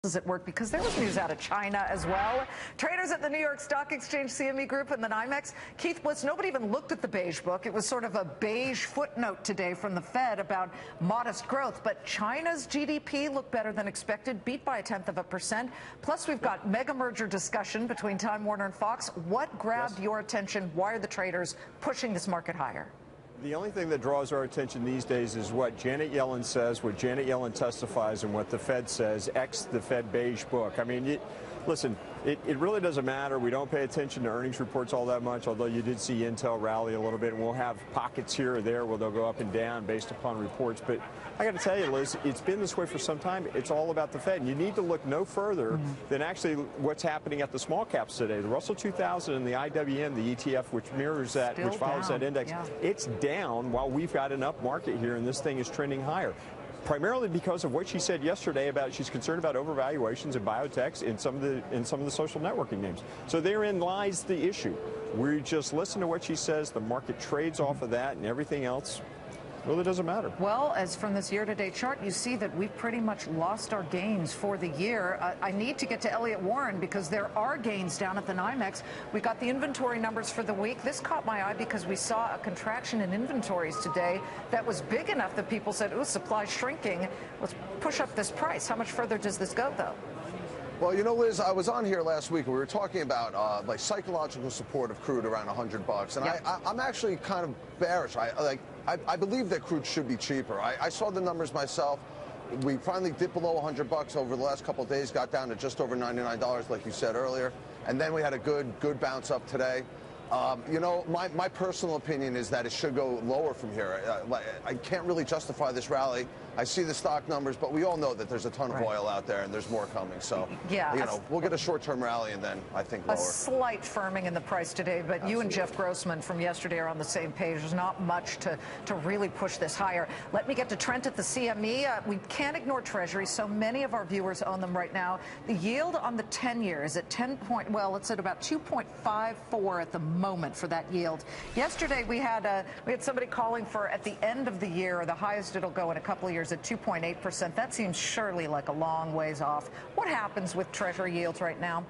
Is at work because there was news out of China as well. Traders at the New York Stock Exchange, CME Group, and the NYMEX. Keith Bliss, nobody even looked at the beige book. It was sort of a beige footnote today from the Fed about modest growth. But China's GDP looked better than expected, beat by 0.1%. Plus, we've got mega merger discussion between Time Warner and Fox. What grabbed your attention? Why are the traders pushing this market higher? The only thing that draws our attention these days is what Janet Yellen says, what Janet Yellen testifies, and what the Fed says, ex the Fed beige book. I mean, listen, it really doesn't matter. We don't pay attention to earnings reports all that much, although you did see Intel rally a little bit, and we'll have pockets here or there where they'll go up and down based upon reports. But I got to tell you, Liz, it's been this way for some time. It's all about the Fed. And you need to look no further than actually what's happening at the small caps today. The Russell 2000 and the IWM, the ETF, which mirrors that, which follows that index, it's down while we've got an up market here, and this thing is trending higher. Primarily because of what she said yesterday about she's concerned about overvaluations in biotechs in some of the social networking names. So therein lies the issue. We just listen to what she says. The market trades off of that, and everything else really doesn't matter. Well, as from this year-to-date chart, you see that we've pretty much lost our gains for the year. I need to get to Elliott Warren because there are gains down at the NYMEX. We got the inventory numbers for the week. This caught my eye because we saw a contraction in inventories today that was big enough that people said, ooh, supply's shrinking. Let's push up this price. How much further does this go, though? Well, you know, Liz, I was on here last week. We were talking about like psychological support of crude around $100, and I'm actually kind of bearish. I believe that crude should be cheaper. I saw the numbers myself. We finally dipped below $100 over the last couple of days, got down to just over $99, like you said earlier, and then we had a good bounce up today. You know, my personal opinion is that it should go lower from here. I can't really justify this rally. I see the stock numbers, but we all know that there's a ton of oil out there and there's more coming. So, you know, we'll get a short-term rally and then I think lower. A slight firming in the price today, but you and Jeff Grossman from yesterday are on the same page. There's not much to really push this higher. Let me get to Trent at the CME. We can't ignore treasuries. So many of our viewers own them right now. The yield on the 10-year is at it's at about 2.54 at the moment for that yield. Yesterday we had somebody calling for at the end of the year, the highest it'll go in a couple of years at 2.8%. That seems surely like a long ways off. What happens with treasury yields right now?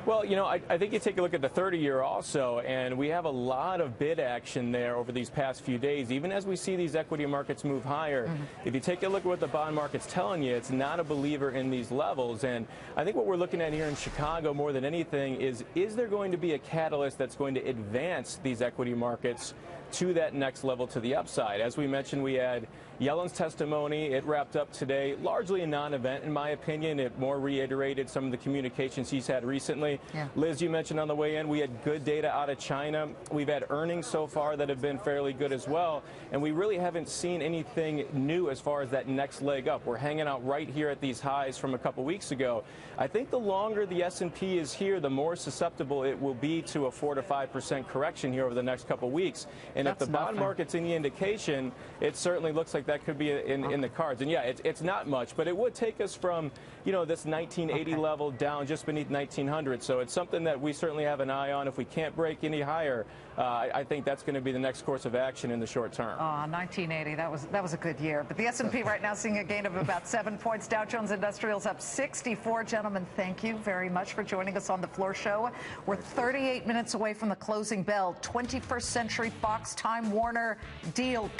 Well, you know, I think you take a look at the 30-year also, and we have a lot of bid action there over these past few days, even as we see these equity markets move higher. If you take a look at what the bond market's telling you, it's not a believer in these levels. And I think what we're looking at here in Chicago more than anything is there going to be a catalyst that's going to advance these equity markets to that next level to the upside? As we mentioned, we had Yellen's testimony. It wrapped up today, largely a non-event in my opinion. It more reiterated some of the communications he's had recently. Liz, you mentioned on the way in, we had good data out of China. We've had earnings so far that have been fairly good as well, and we really haven't seen anything new as far as that next leg up. We're hanging out right here at these highs from a couple weeks ago. I think the longer the S&P is here, the more susceptible it will be to a 4 to 5% correction here over the next couple weeks. And if the bond market's any indication, it certainly looks like that could be in the cards. And yeah, it's not much, but it would take us from, you know, this 1980 level down just beneath 1900. So it's something that we certainly have an eye on. If we can't break any higher, I think that's going to be the next course of action in the short term. 1980, that was a good year. But the S&P right now seeing a gain of about 7 points. Dow Jones Industrials up 64. Gentlemen, thank you very much for joining us on the Floor Show. We're 38 minutes away from the closing bell. 21st Century Fox Time Warner deal.